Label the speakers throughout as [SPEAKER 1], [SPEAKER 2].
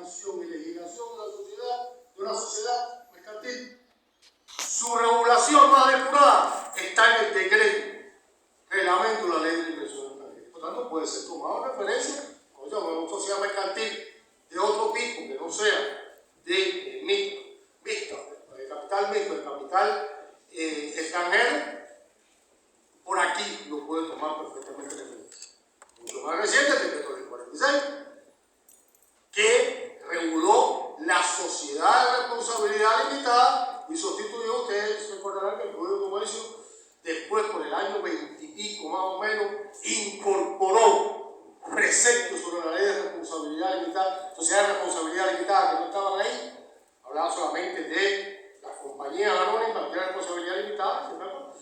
[SPEAKER 1] organización y legislación de una sociedad mercantil. Su regulación más depurada está en el decreto, reglamento de la ley de inversión mercantil. Por tanto, puede ser tomado referencia a una sociedad mercantil de otro tipo, que no sea de capital mixto, de capital extranjero. Por aquí lo puede tomar perfectamente referencia. Mucho más reciente el decreto del 46, que reguló la sociedad de responsabilidad limitada y sustituyó, ustedes recordarán que el Código de Comercio, después por el año 20 y pico más o menos, incorporó preceptos sobre la ley de responsabilidad limitada, sociedad de responsabilidad limitada que no estaban ahí. Hablaba solamente de las compañías anónimas de responsabilidad limitada, ¿verdad?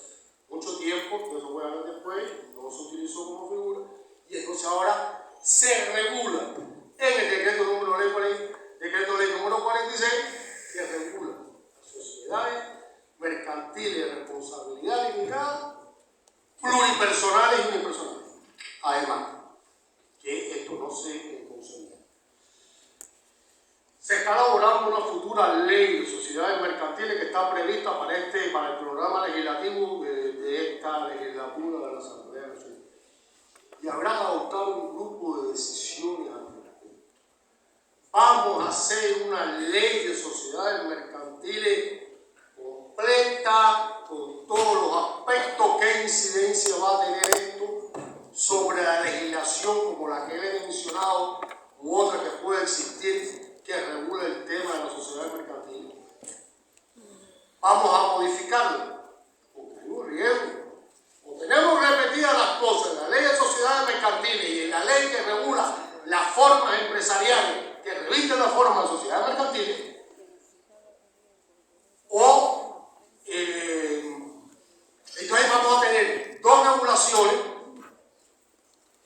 [SPEAKER 1] Mucho tiempo, que eso voy a hablar después, no se utilizó como figura, y entonces ahora se regula en el decreto ley número 46, que regula las sociedades mercantiles de responsabilidad limitada, pluripersonales y unipersonales. Además, que esto no se considera. Se está elaborando una futura ley de sociedades mercantiles que está prevista para el programa legislativo de esta legislatura de la Asamblea Nacional. Y habrá adoptado un grupo de decisiones al respecto. Vamos a hacer una ley de sociedades mercantiles completa, con todos los aspectos. ¿Qué incidencia va a tener esto sobre la legislación como la que he mencionado u otra que puede existir que regule el tema de las sociedades mercantiles? Vamos a modificarlo, porque hay un riesgo. O tenemos repetidas las cosas en la ley de sociedades mercantiles y en la ley que regula las formas empresariales que revisten la forma de sociedades mercantiles, o entonces vamos a tener dos regulaciones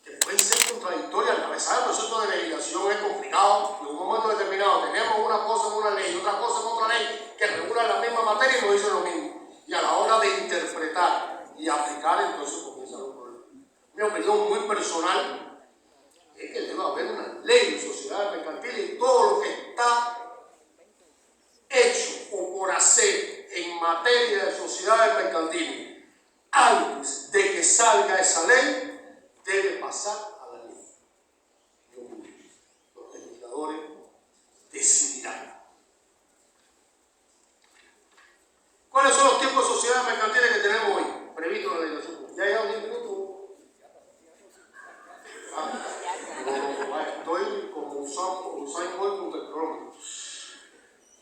[SPEAKER 1] que pueden ser contradictorias. A pesar del proceso de legislación es complicado, en un momento determinado tenemos una cosa en una ley y otra cosa en otra ley que regula la misma materia y nos dicen lo mismo. Y a la hora de interpretar y aplicar, entonces comienzan los problemas. Mi opinión muy personal es que debe haber una ley de sociedades mercantiles y todo lo que está hecho o por hacer en materia de sociedades mercantiles antes de que salga esa ley debe pasar a la ley. Los legisladores decidirán. ¿Cuáles son los tipos de sociedades mercantiles que tenemos hoy previstos en la legislación? ¿Ya llevan 10 minutos? Estoy como Usain Bolt contra el cronómetro.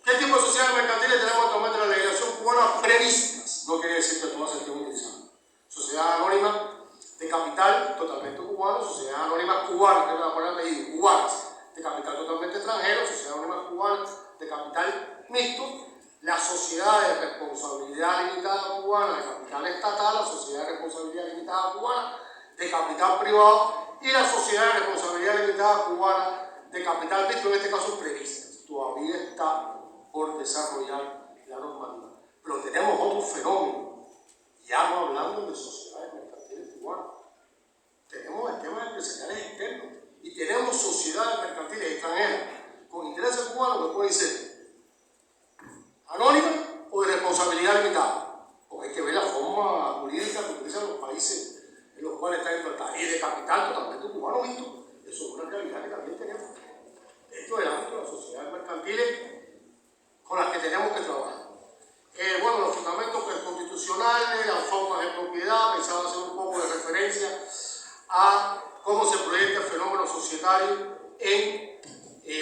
[SPEAKER 1] ¿Qué tipo de sociedades mercantiles tenemos actualmente en la legislación cubana previstas? No quiere decir que todas se estén utilizando. Sociedad anónima de capital totalmente cubano, sociedades anónimas cubanas, que es la palabra medida, cubanas, de capital totalmente extranjero, sociedades anónimas cubanas de capital mixto, la sociedad de responsabilidad limitada cubana de capital estatal, la sociedad de responsabilidad limitada cubana de capital privado y la sociedad de responsabilidad limitada cubana de capital mixto, en este caso prevista. Todavía está por desarrollar la normativa. Pero tenemos otro fenómeno, ya no hablando de sociedades mercantiles cubanas. Tenemos esquemas empresariales externos y tenemos sociedades mercantiles extranjeras con intereses cubanos que pueden ser anónimas o de responsabilidad limitada. Porque hay que ver la forma jurídica que utilizan los países en los cuales está implantada. Y de capital totalmente cubano mixto. Eso es una realidad que también tenemos. Esto es el ámbito de las sociedades mercantiles con las que tenemos que trabajar. Bueno, los fundamentos constitucionales, las formas de propiedad, pensaba hacer un poco de referencia a cómo se proyecta el fenómeno societario en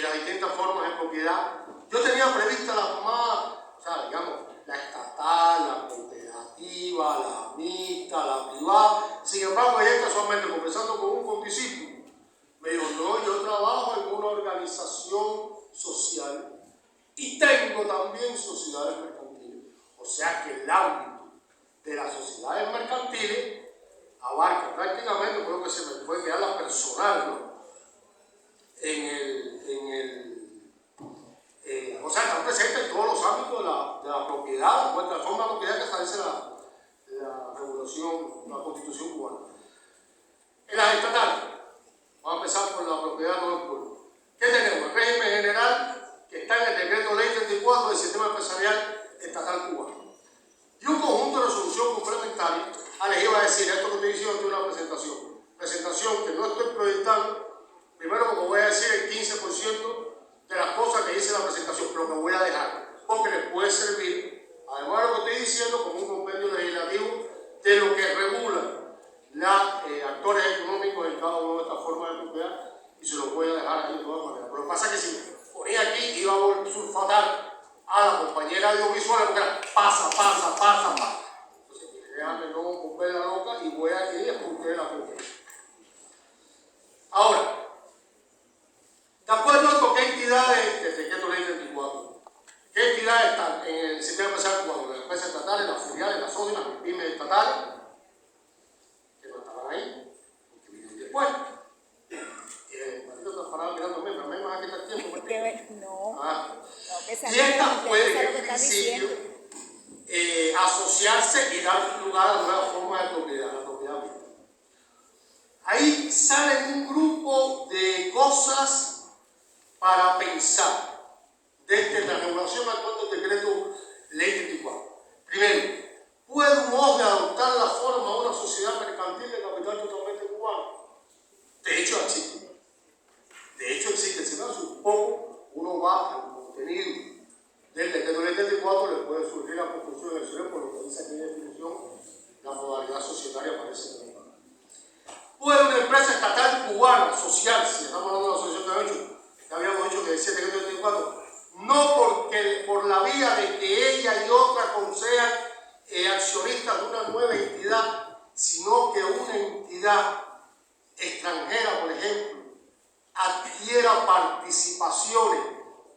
[SPEAKER 1] las distintas formas de propiedad. Yo tenía prevista las más, la estatal, la cooperativa, la mixta, la privada. Sin embargo, ayer casualmente, conversando con un condiscípulo, me dijo, no, yo trabajo en una organización social y tengo también sociedades mercantiles. O sea que el ámbito de las sociedades mercantiles abarca prácticamente, creo que se me puede quedar la personal, ¿no? O sea, están presentes en todos los ámbitos de la propiedad, de la forma de propiedad que establece la regulación, la Constitución cubana. En las estatales, vamos a empezar por la propiedad de todo el pueblo. ¿Qué tenemos? El régimen general 90% de las cosas que dice la presentación, pero que voy a dejar, porque les puede servir, además de lo que estoy diciendo, como un compendio legislativo de lo que regula los actores económicos en cada una de estas formas de propiedad, y se los voy a dejar aquí de todas maneras. Pero lo que pasa es que si me ponía aquí, iba a sulfatar a la compañera audiovisual, porque era pasa. Entonces, déjame no volver la loca y voy a ir a ustedes la pregunta. Ahora, de acuerdo a esto, ¿qué entidades del decreto ley 34? ¿Qué entidades están en el sistema empresarial cubano? Las empresas estatales, las filiales, las socias, las pymes estatales, que no estaban ahí, porque vienen después. Marito está parado mirándome, pero me van a quitar tiempo. Y estas pueden, en principio, asociarse y dar lugar a nuevas formas de propiedad, la propiedad misma. Ahí sale un grupo de cosas para pensar desde la regulación actual del decreto ley 34. Primero, ¿puede un OSDE adoptar la forma de una sociedad mercantil de capital totalmente cubano? De hecho existe. Si no hace un poco, uno va al contenido del decreto ley 34, le puede surgir la construcción de acciones, por lo que dice aquí en definición, la modalidad societaria aparece en el plan. ¿Puede una empresa estatal cubana asociarse? Si estamos hablando de la asociación de hecho, que habíamos dicho que decía el decreto 34, no porque por la vía de que ella y otra sean accionistas de una nueva entidad, sino que una entidad extranjera, por ejemplo, adquiera participaciones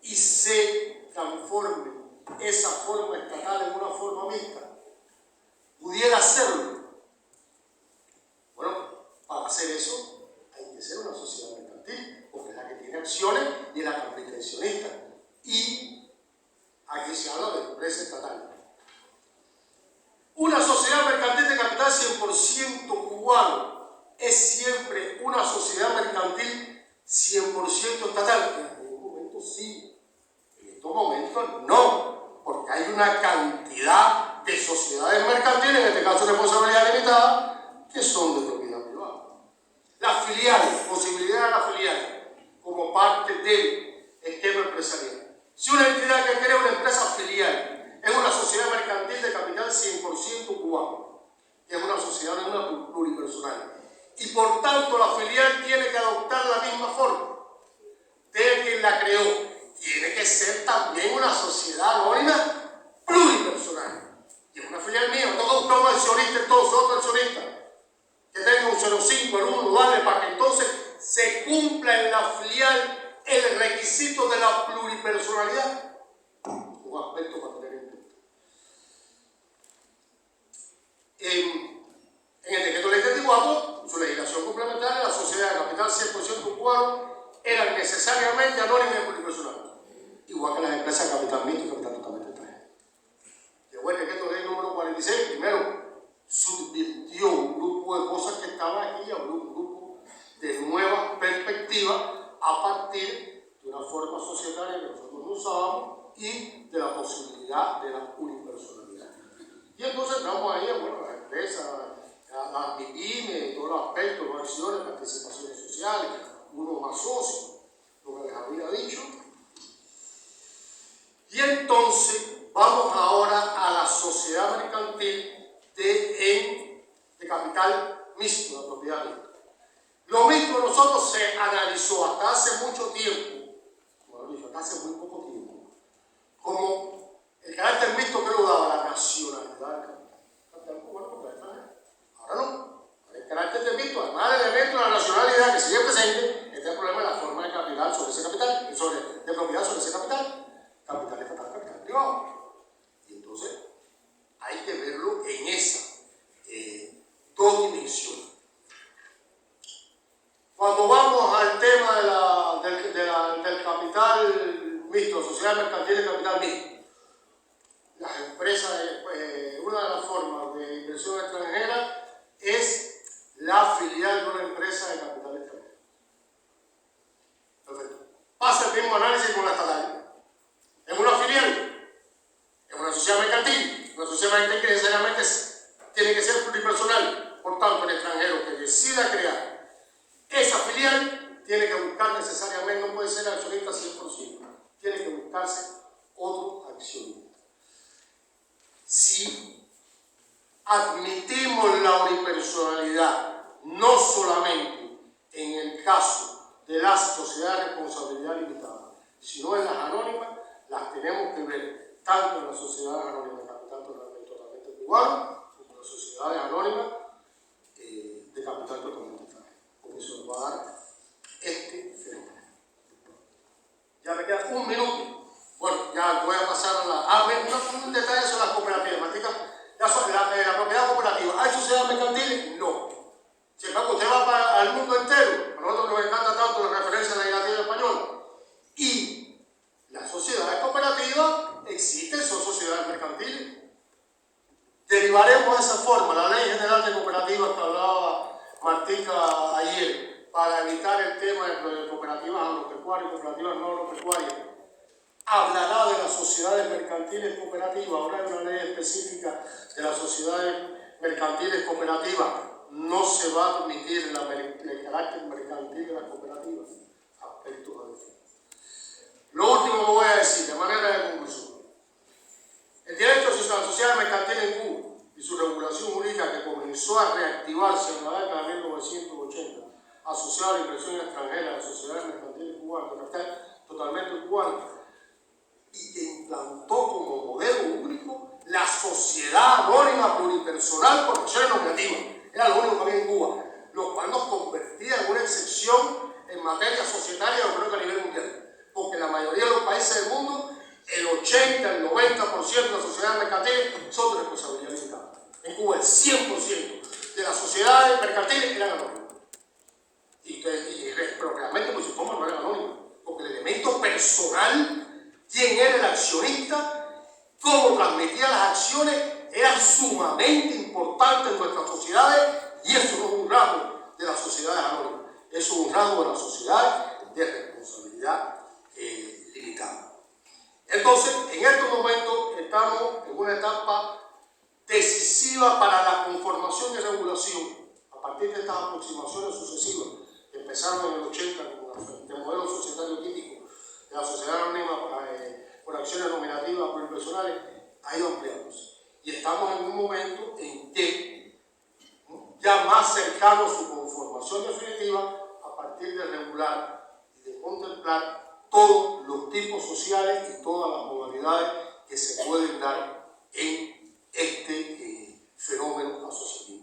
[SPEAKER 1] y se transforme esa forma estatal en una forma mixta, pudiera hacerlo. Bueno, para hacer eso hay que ser una sociedad mercantil, porque es la que tiene acciones y es la que aplica accionista. Y aquí se habla de empresa estatal. Una sociedad mercantil de capital 100% cubano es siempre una sociedad mercantil 100% estatal. En algún momento sí, en estos momentos no, porque hay una cantidad de sociedades mercantiles, en este caso de responsabilidad limitada, que son de propiedad privada. Las filiales, posibilidad de las filiales como parte del esquema empresarial. Si una entidad que crea una empresa filial es una sociedad mercantil de capital 100% cubano, que es una sociedad de una pluripersonal, y por tanto la filial tiene que adoptar la misma forma de quien la creó, tiene que ser también una sociedad anónima pluripersonal. Y es una filial mía, no toca buscar un accionista, entonces otro accionista, que tenga un 0,5, el 1, vale, para que entonces se cumpla en la filial el requisito de la pluripersonalidad. Un aspecto para tener en cuenta. En el decreto ley 34, su legislación complementaria, la sociedad de capital 100% cubano eran necesariamente anónimas y pluripersonales, igual que las empresas de capital mixto y capital totalmente extranjero. Llegó el decreto ley número 46, primero subvirtió un grupo de cosas que estaban aquí, abrió un grupo de nuevas perspectivas a partir de una forma societaria que nosotros no usábamos y de la posibilidad de la unipersonalidad. Y entonces entramos ahí, bueno, las empresas, las pymes, todos los aspectos, las acciones, participaciones sociales, uno más socio, lo que les había dicho. Y entonces vamos ahora a la sociedad mercantil de capital mixto, de propiedad mixta. Lo mismo nosotros se analizó hasta hace mucho tiempo, como he dicho, hasta hace muy poco tiempo, como el carácter mixto que lo daba la nacionalidad del capital cubano porque era extranjero. Ahora no. El carácter de mixto, además del elemento de la nacionalidad que sigue presente, este es el problema de la forma de capital sobre ese capital, de propiedad sobre ese capital, capital estatal, capital privado. Y entonces hay que verlo en esas dos dimensiones. Cuando vamos al tema del capital mixto, sociedad mercantil de capital mixto, las empresas, una de las formas de inversión extranjera es la filial de una empresa de capital extranjero. Perfecto. Pasa el mismo análisis con la estatal. Es una filial, es una sociedad mercantil, una sociedad mercantil que necesariamente tiene que ser pluripersonal. Por tanto, el extranjero que decida crear esa filial tiene que buscar necesariamente, no puede puede ser accionista 100%. Tiene que buscarse otro accionista. Si admitimos la unipersonalidad, no solamente en el caso de las sociedades de responsabilidad limitada, sino en las anónimas, las tenemos que ver tanto en las sociedades anónimas de capital totalmente cubano, como en las sociedades anónimas de capital totalmente extranjero, porque eso nos va a dar este fenómeno. Ya me queda un minuto. Bueno, ya voy a pasar a un detalle sobre las cooperativas. La propiedad cooperativa, ¿hay sociedades mercantiles? No. Sin embargo, usted va al mundo entero. A nosotros nos encanta tanto la referencia a la legislación española. Y las sociedades cooperativas existen, son sociedades mercantiles. Derivaremos de esa forma la Ley General de Cooperativas que hablaba Martica ayer, para evitar el tema de cooperativas agropecuarias y cooperativas no agropecuarias. Hablará de las sociedades mercantiles cooperativas. Ahora hay una ley específica de las sociedades mercantiles cooperativas. No se va a admitir el carácter mercantil de las cooperativas. Aspectos a definir. Lo último que voy a decir, de manera de conclusión. El derecho a la sociedad mercantil en Cuba y su regulación jurídica, que comenzó a reactivarse en la década de 1980, asociado a la inversión extranjera de las sociedades mercantiles cubanas, de capital totalmente cubano, y que implantó como modelo único la sociedad anónima pluripersonal por acciones nominativas. Era lo único que había en Cuba, lo cual nos convertía en una excepción en materia societaria, yo creo que a nivel mundial, porque en la mayoría de los países del mundo el 80, el 90% de las sociedades mercantiles son de responsabilidad limitada. En Cuba el 100% de las sociedades mercantiles eran anónimas. Pero realmente por su forma no eran anónimas, porque el elemento personal, quién era el accionista, cómo transmitía las acciones, era sumamente importante en nuestras sociedades, y eso no es un rasgo de las sociedades anónimas, eso es un rasgo de las sociedades de responsabilidad limitada. Entonces, en estos momentos estamos en una etapa decisiva para la conformación y regulación, a partir de estas aproximaciones sucesivas que empezaron en el 80 con el modelo societario típico de la sociedad anónima por acciones nominativas pluripersonales, ha ido ampliándose. Y estamos en un momento en que, ya más cercano a su conformación definitiva, a partir de regular y de contemplar todos los tipos sociales y todas las modalidades que se pueden dar en este fenómeno asociativo.